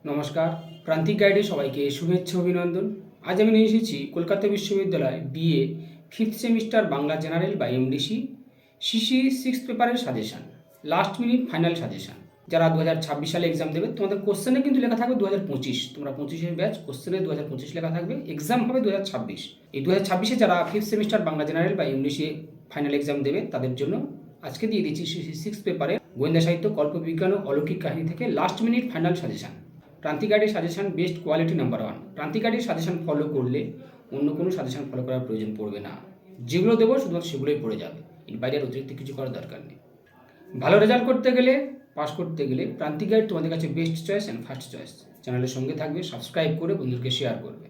নমস্কার, প্রান্তিক গাইডে সবাইকে শুভেচ্ছা অভিনন্দন। আজ আমি নিয়ে এসেছি কলকাতা বিশ্ববিদ্যালয় BA fifth semester Bangla general বা এমডিসি সিসি সিক্স পেপারের suggestion, last minute final suggestion. যারা 2026 সালে এক্সাম দেবে, তোমাদের কোশ্চেনে কিন্তু লেখা থাকবে 2025, তোমরা 25-এর ব্যাচ, কোশ্চেনে 2025 লেখা থাকবে, এক্সাম হবে 2026। এই 2026-এ যারা ফিফথ সেমিস্টার বাংলা জেনারেল বা এমডিসি ফাইনাল এক্সাম দেবে তাদের জন্য আজকে দিয়ে দিচ্ছি সিসি সিক্স পেপারে গোয়েন্দা সাহিত্য, কল্পবিজ্ঞান ও অলৌকিক কাহিনী থেকে লাস্ট মিনিট ফাইনাল সাজেশান। প্রান্তিক গাইডের সাজেশান বেস্ট কোয়ালিটি নাম্বার 1। প্রান্তিক গাইডের সাজেশান ফলো করলে অন্য কোনো সাজেশান ফলো করার প্রয়োজন পড়বে না। যেগুলো দেবো শুধুমাত্র সেগুলোই পড়ে যাবে, এর বাইরে আর অতিরিক্ত কিছু করার দরকার নেই। ভালো রেজাল্ট করতে গেলে, পাস করতে গেলে প্রান্তিক গাইড তোমাদের কাছে best choice and first choice. চ্যানেলের সঙ্গে থাকবে, সাবস্ক্রাইব করে বন্ধুদেরকে শেয়ার করবে।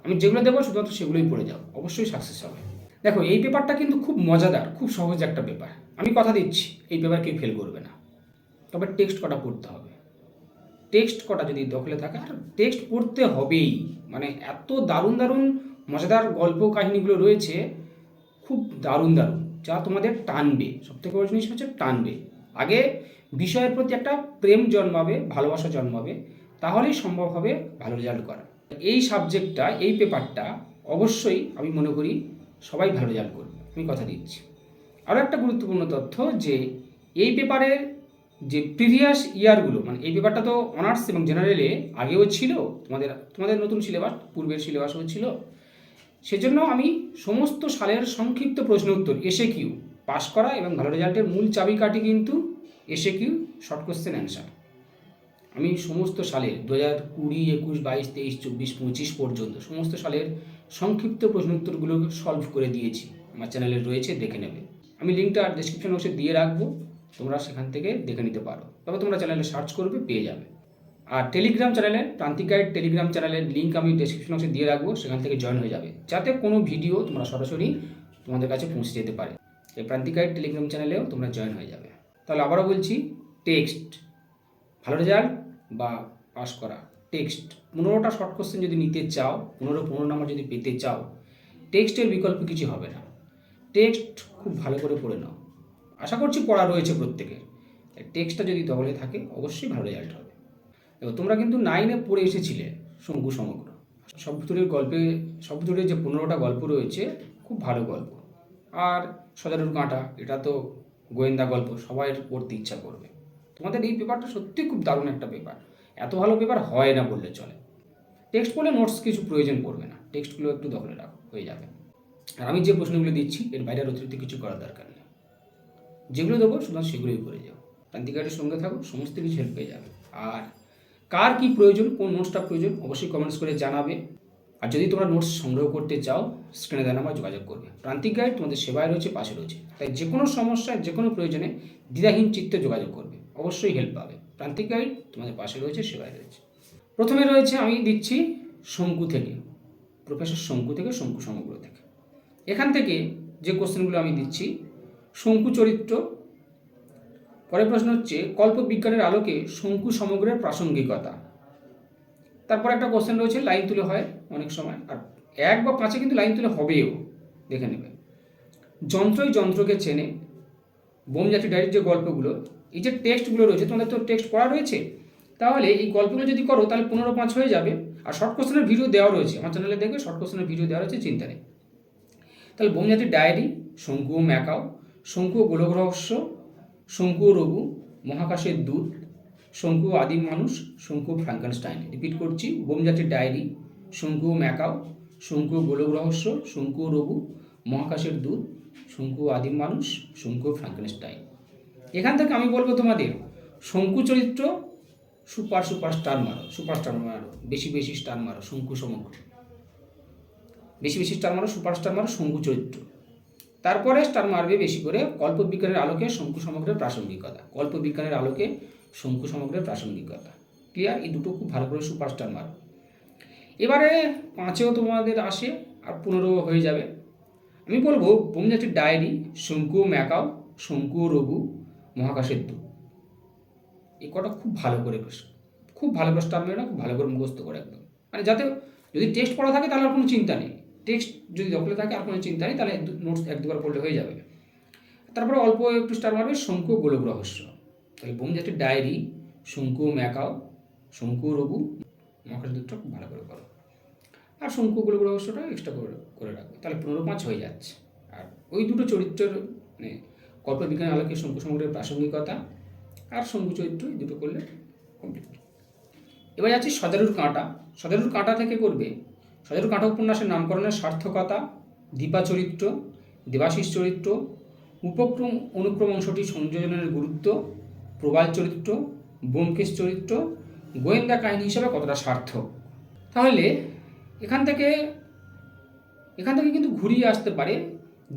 আমি যেগুলো দেবো শুধুমাত্র সেগুলোই পড়ে যাও, অবশ্যই সাকসেস হবে। দেখো, এই পেপারটা কিন্তু খুব মজাদার, খুব সহজ একটা পেপার। আমি কথা দিচ্ছি এই পেপার কেউ ফেল করবে না। তবে টেক্সট কটা পড়তে হবে। টেক্সট কটা যদি দখলে থাকে, আর টেক্সট পড়তে হবেই। মানে এত দারুণ দারুণ মজাদার গল্প কাহিনীগুলো রয়েছে, খুব দারুণ দারুণ, যা তোমাদের টানবে। সবথেকে বড় জিনিস হচ্ছে টানবে। আগে বিষয়ের প্রতি একটা প্রেম জন্মাবে, ভালোবাসা জন্মাবে, তাহলেই সম্ভব হবে ভালো রেজাল্ট করা। এই সাবজেক্টটা, এই পেপারটা অবশ্যই আমি মনে করি সবাই ভালো রেজাল্ট করবে, আমি কথা দিচ্ছি। আরও একটা গুরুত্বপূর্ণ তথ্য, যে এই পেপারের যে প্রিভিয়াস ইয়ারগুলো, মানে এই পেপারটা তো অনার্স এবং জেনারেলে আগেও ছিল, তোমাদের তোমাদের নতুন সিলেবাস, পূর্বের সিলেবাসও ছিল। সেজন্য আমি সমস্ত সালের সংক্ষিপ্ত প্রশ্ন উত্তর, এসে কিউ পাস করা এবং ভালো রেজাল্টের মূল চাবিকাঠি কিন্তু এসে কিউ, শর্ট কোশ্চেন অ্যান্সার। আমি সমস্ত সালের 2020, 21, 22, 23, 24, 25 পর্যন্ত সমস্ত সালের সংক্ষিপ্ত প্রশ্ন উত্তরগুলো সলভ করে দিয়েছি। আমার চ্যানেলে রয়েছে, দেখে নেবে। আমি লিঙ্কটা ডেসক্রিপশন বক্সে দিয়ে রাখবো, তোমরা সেখান থেকে দেখে নিতে পারো। তবে তোমরা চ্যানেলে সার্চ করবে, পেয়ে যাবে। আর টেলিগ্রাম চ্যানেলে, প্রান্তিক গাইড টেলিগ্রাম চ্যানেলের লিঙ্ক আমি ডেসক্রিপশন বক্সে দিয়ে রাখবো, সেখান থেকে জয়েন হয়ে যাবে, যাতে কোনো ভিডিও তোমরা সরাসরি তোমাদের কাছে পৌঁছে যেতে পারে। এই প্রান্তিক গাইড টেলিগ্রাম চ্যানেলেও তোমরা জয়েন হয়ে যাবে। তাহলে আবারও বলছি, টেক্সট ভালো রেজাল্ট বা পাস করা, টেক্সট 15টা শর্ট কোশ্চেন যদি নিতে চাও, 15 নাম্বার যদি পেতে চাও, টেক্সটের বিকল্প কিছু হবে না। টেক্সট খুব ভালো করে পড়ে নাও। আশা করছি পড়া রয়েছে প্রত্যেকের। টেক্সটটা যদি দখলে থাকে, অবশ্যই ভালো রেজাল্ট হবে। এবার তোমরা কিন্তু 9-এ পড়ে এসেছিলে শঙ্কু সমগ্র। শব্দচুরির গল্পে, শব্দচুরির যে 15টা গল্প রয়েছে, খুব ভালো গল্প। আর সজারুর কাঁটা, এটা তো গোয়েন্দা গল্প, সবাই পড়তে ইচ্ছা করবে। তোমাদের এই পেপারটা সত্যি খুব দারুণ একটা পেপার, এত ভালো পেপার হয় না বললে চলে। টেক্সট পড়লে নোটস কিছু প্রয়োজন পড়বে না, টেক্সটগুলো একটু দখলে রাখো, হয়ে যাবে। আর আমি যে প্রশ্নগুলো দিচ্ছি, এর বাইরে আর অতিরিক্ত কিছু করার দরকার নেই। যেগুলো দেবো শুধু সেগুলোই করে যাও। প্রান্তিক গাইডের সঙ্গে থাকো, সমস্ত কিছু হেল্প পেয়ে যাবে। আর কার কী প্রয়োজন, কোন নোটসটা প্রয়োজন, অবশ্যই কমেন্টস করে জানাবে। আর যদি তোমরা নোটস সংগ্রহ করতে চাও, স্ক্রিনে দেওয়া নাম্বারে যোগাযোগ করবে। প্রান্তিক গাইড তোমাদের সেবায় রয়েছে, পাশে রয়েছে। তাই যে কোনো সমস্যায়, যে কোনো প্রয়োজনে দ্বিধাহীন চিত্তে যোগাযোগ করবে, অবশ্যই হেল্প পাবে। প্রান্তিক গাইড তোমাদের পাশে রয়েছে, সেবায় রয়েছে। প্রথমে রয়েছে, আমি দিচ্ছি শঙ্কু থেকে, প্রফেসর শঙ্কু থেকে, শঙ্কু সমগ্র থেকে। এখান থেকে যে কোশ্চেনগুলো আমি দিচ্ছি, শঙ্কু চরিত্র। পরের প্রশ্ন হচ্ছে, কল্পবিজ্ঞানের আলোকে শঙ্কু সমগ্রের প্রাসঙ্গিকতা। তারপর একটা কোশ্চেন রয়েছে, লাইন তুলে হয় অনেক সময়, আর 1 বা 5-এ কিন্তু লাইন তুলে হবেও, দেখে নেবে। যন্ত্রই যন্ত্রকে চেনে, বোমজাতি ডায়েরির যে গল্পগুলো, এই যে টেক্সটগুলো রয়েছে, তোমাদের তো টেক্সট পড়া রয়েছে, তাহলে এই গল্পগুলো যদি করো তাহলে 15-5 হয়ে যাবে। আর শর্ট কোশ্চেনের ভিডিও দেওয়া রয়েছে, আমার চ্যানেলে দেখবে শর্ট কোশ্চেনের ভিডিও দেওয়া রয়েছে, চিন্তা নেই। তাহলে বোমজাতির ডায়েরি, শঙ্কু ও ম্যাকাও, শঙ্কু ও গোলক রহস্য, শঙ্কু ও রঘু, মহাকাশের দূত, শঙ্কু ও আদিম মানুষ, শঙ্কু ও ফ্র্যাঙ্কেনস্টাইন। রিপিট করছি, বোমজাতির ডায়েরি, শঙ্কু ও ম্যাকাও, শঙ্কু ও গোলক রহস্য, শঙ্কু ও রঘু, মহাকাশের দূত, শঙ্কু ও আদিম মানুষ, শঙ্কু ও ফ্র্যাঙ্কেনস্টাইন। এখান থেকে আমি বলবো তোমাদের, শঙ্কু চরিত্র সুপারস্টার মারো, সুপারস্টার মারো, বেশি বেশি স্টার মারো, শঙ্কু সমগ্র বেশি বেশি স্টার মারো, সুপারস্টার মারো শঙ্কু চরিত্র। তারপরে স্টার মারবে বেশি করে কল্পবিজ্ঞানের আলোকে শঙ্কু সমগ্রের প্রাসঙ্গিকতা, কল্পবিজ্ঞানের আলোকে শঙ্কু সমগ্রের প্রাসঙ্গিকতা। ক্লিয়ার? এই দুটো খুব ভালো করে সুপারস্টার মারো। এবারে 5-এও তোমাদের আসে, আর 15 হয়ে যাবে। আমি বলবো, বোমজাতির ডায়েরি, শঙ্কু ও ম্যাকাও, শঙ্কু ও রঘু, মহাকাশের দূত। এই কটা খুব ভালো করে স্টার মেরে না, খুব ভালো করে মুখস্থ করে একদম। মানে যাতে যদি টেক্সট পড়া থাকে তাহলে আর কোনো চিন্তা নেই, টেক্সট যদি দখলে থাকে আর কোনো চিন্তা নেই, তাহলে নোটস 1-2বার পড়লে হয়ে যাবে। তারপরে অল্প একটু স্টার মারবে শঙ্কু ও গোলক রহস্য। তাহলে বোমজাতির ডায়েরি, শঙ্কু ও ম্যাকাও, শঙ্কু রঘু মহাকাশ দুটো খুব ভালো করে করো, আর শঙ্কুগুলো অবশ্যটা এক্সট্রা করে রাখবে, তাহলে 15-5 হয়ে যাচ্ছে। আর ওই দুটো চরিত্রের মানে কল্পবিজ্ঞান আলোকে শঙ্কু সমগ্রের প্রাসঙ্গিকতা আর শঙ্কু চরিত্র এই দুটো করলে কমপ্লিট। এবার যাচ্ছি সজারুর কাঁটা। সজারুর কাঁটা থেকে করবে সজারুর কাঁটা উপন্যাসের নামকরণের সার্থকতা, দীপা চরিত্র, দেবাশিস চরিত্র, উপক্রম অনুক্রম অংশটি সংযোজনের গুরুত্ব, প্রবাল চরিত্র, ব্যোমকেশ চরিত্র গোয়েন্দা কাহিনী হিসাবে কতটা সার্থক। তাহলে এখান থেকে কিন্তু ঘুরিয়ে আসতে পারে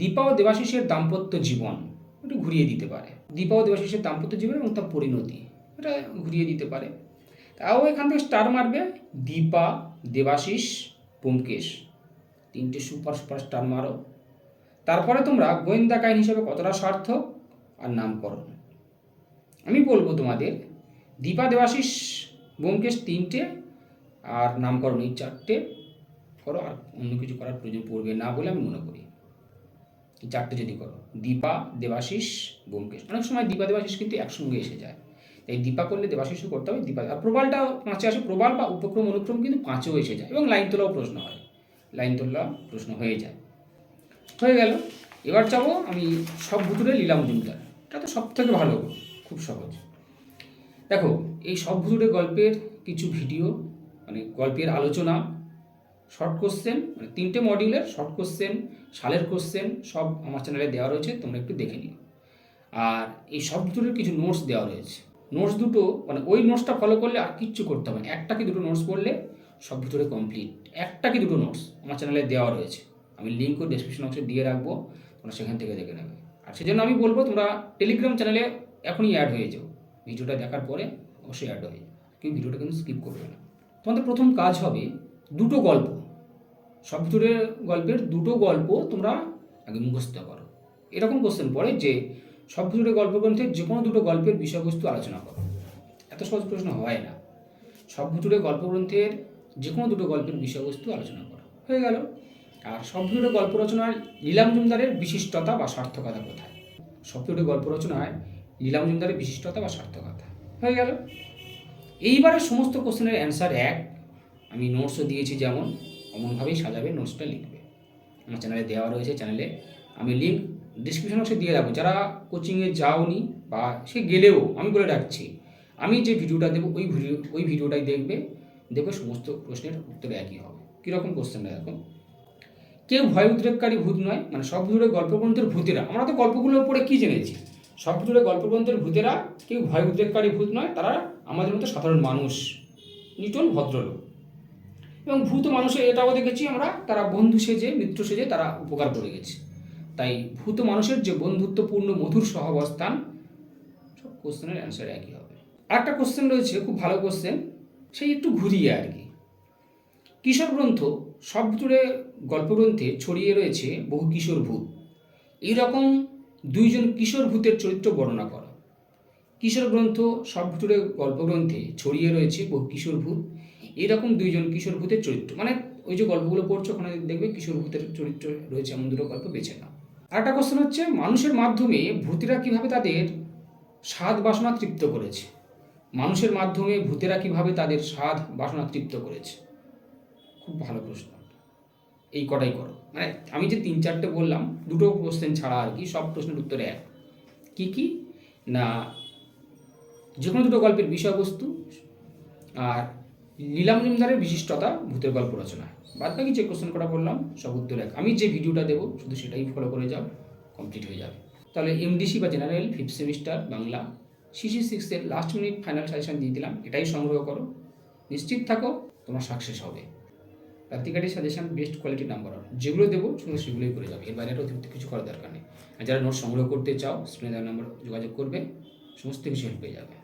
দীপা ও দেবাশিসের দাম্পত্য জীবন, একটু ঘুরিয়ে দিতে পারে দীপা ও দেবাশিসের দাম্পত্য জীবন এবং তার পরিণতি, এটা ঘুরিয়ে দিতে পারে। তাও এখান থেকে স্টার মারবে দীপা, দেবাশিস, ব্যোমকেশ, 3টে সুপার স্টার মারো। তারপরে তোমরা গোয়েন্দা কাহিনী হিসেবে কতটা সার্থক আর নামকরণ। আমি বলবো তোমাদের দীপা, দেবাশিস, ব্যোমকেশ 3টে আর নামকরণ এই 4টে করো, আর অন্য কিছু করার প্রয়োজন পড়বে না বলে আমি মনে করি। এই 4টে যদি করো, দীপা, দেবাশিস, ব্যোমকেশ, অনেক সময় দীপা দেবাশিস কিন্তু একসঙ্গে এসে যায়, তাই দীপা করলে দেবাশিসও করতে হবে, দীপা। আর প্রবালটা 5-এ আসে, প্রবাল বা উপক্রম অনুক্রম কিন্তু 5-এও এসে যায়, এবং লাইন তোলাও প্রশ্ন হয়, লাইন তোলা প্রশ্ন হয়ে যায়। হয়ে গেল। এবার যাবো আমি সব ভুতুরে লীলা মজুমদার, এটা তো সব থেকে ভালো, খুব সহজ। দেখো এই সব ভুতুরে গল্পের কিছু ভিডিও মানে গল্পের আলোচনা, শর্ট কোশ্চেন, মানে 3টে মডিউলের শর্ট কোশ্চেন, সালের কোশ্চেন সব আমার চ্যানেলে দেওয়া রয়েছে, তোমরা একটু দেখে নিও। আর এই সব ভুতুরের কিছু নোটস দেওয়া রয়েছে, নোটস দুটো মানে ওই নোটসটা ফলো করলে আর কিচ্ছু করতে হবে না, একটা কি দুটো নোটস পড়লে সব ভুতুরে কমপ্লিট। একটা কি দুটো নোটস আমার চ্যানেলে দেওয়া রয়েছে, আমি লিঙ্কও ডেসক্রিপশন বক্সে দিয়ে রাখবো, তোমরা সেখান থেকে দেখে নেবে। আর সেজন্য আমি বলবো তোমরা টেলিগ্রাম চ্যানেলে এখনই অ্যাড হয়ে যাও, ভিডিওটা দেখার পরে অবশ্যই অ্যাড হয়ে যাও, কেউ ভিডিওটা কিন্তু স্কিপ করবে না। তোমাদের প্রথম কাজ হবে দুটো গল্প, সব ভুতুরে গল্পের দুটো গল্প তোমরা আগে মুখস্থ করো। এরকম কোশ্চেন পড়ে যে সব ভুতুরে গল্প গ্রন্থের যে কোনো দুটো গল্পের বিষয়বস্তু আলোচনা করো, এত সহজ প্রশ্ন হয় না। সব ভুতুরে গল্প গ্রন্থের যে কোনো দুটো গল্পের বিষয়বস্তু আলোচনা করো, হয়ে গেল। আর সব ভুতুরে গল্প রচনার লীলা মজুমদারের বিশিষ্টতা বা সার্থকতা কোথায়, সব ভুতুরে গল্প রচনায় লীলা মজুমদারের বিশিষ্টতা বা সার্থকতা, হয়ে গেল। এইবারের সমস্ত কোশ্চেনের অ্যান্সার এক, আমি নোটসও দিয়েছি যেমন, অমনভাবেই সাজাবে, নোটসটা লিখবে। আমার চ্যানেলে দেওয়া রয়েছে, চ্যানেলে আমি লিঙ্ক ডিসক্রিপশন বক্সে দিয়ে রাখবো। যারা কোচিংয়ে যাওনি বা সে গেলেও আমি বলে রাখছি, আমি যে ভিডিওটা দেবো ওই ভিডিওটাই দেখবে সমস্ত প্রশ্নের উত্তর একই হবে। কীরকম কোশ্চেনটা দেখো, কেউ ভয় উদ্রেককারী ভূত নয়, মানে সব ভুতুরে গল্পগ্রন্থের ভূতেরা, আমরা তো গল্পগুলো পড়ে কী জেনেছি, সব ভুতুরে গল্পগ্রন্থের ভূতেরা কেউ ভয় উদ্রেককারী ভূত নয়, তারা আমাদের মতো সাধারণ মানুষ, নিটল ভদ্রলোক। এবং ভূত মানুষের এটাও দেখেছি আমরা, তারা বন্ধু সেজে, মিত্র সেজে তারা উপকার করে গেছে। তাই ভূত মানুষের যে বন্ধুত্বপূর্ণ মধুর সহাবস্থান, সব কোশ্চেনের অ্যান্সার একই হবে। আর একটা কোশ্চেন রয়েছে, খুব ভালো কোশ্চেন, সেই একটু ঘুরিয়ে আর কি। কিশোর গ্রন্থ সব ভুতুরে গল্পগ্রন্থে ছড়িয়ে রয়েছে বহু কিশোর ভূত, এইরকম 2জন কিশোর ভূতের চরিত্র বর্ণনা করো। কিশোর গ্রন্থ সব ভুতুরে গল্পগ্রন্থে ছড়িয়ে রয়েছে বহু কিশোর ভূত, এরকম 2জন কিশোর ভূতের চরিত্র, মানে ওই যে গল্পগুলো পড়ছো ওখানে দেখবে কিশোর ভূতের চরিত্র রয়েছে, এমন দুটো গল্প বেছে নাও। আর একটা কোশ্চেন হচ্ছে, মানুষের মাধ্যমে ভূতেরা কিভাবে তাদের স্বাদ বাসনা তৃপ্ত করেছে, মানুষের মাধ্যমে ভূতেরা কিভাবে তাদের স্বাদ বাসনা তৃপ্ত করেছে, খুব ভালো প্রশ্ন। এই কটাই করো, মানে আমি যে 3-4টে বললাম, দুটো কোশ্চেন ছাড়া আর কি, সব প্রশ্নের উত্তরে এক। কি না, যে কোনো দুটো গল্পের বিষয়বস্তু আর লীলা মজুমদারের বিশিষ্টতা ভূতের গল্প রচনা, বাদ বাকি যে কোশ্চেন করা বললাম সব উত্তর এক। আমি যে ভিডিওটা দেবো শুধু সেটাই ফলো করে যাও, কমপ্লিট হয়ে যাবে। তাহলে এমডিসি বা general 5th semester Bangla CC 6-এর লাস্ট মিনিট ফাইনাল সাজেশন দিয়ে দিলাম, এটাই সংগ্রহ করো, নিশ্চিত থাকো তোমার সাকসেস হবে। প্র্যাকটিক্যালি সাজেশন বেস্ট কোয়ালিটির নাম্বার ওয়ান, যেগুলো দেবো শুধু সেগুলোই করে যাবে, এর বাইরে অতিরিক্ত কিছু করার দরকার নেই। আর যারা নোট সংগ্রহ করতে চাও স্ক্রিনে দেওয়া নাম্বার যোগাযোগ করবে, সমস্ত কিছু হেল্প পেয়ে যাবে।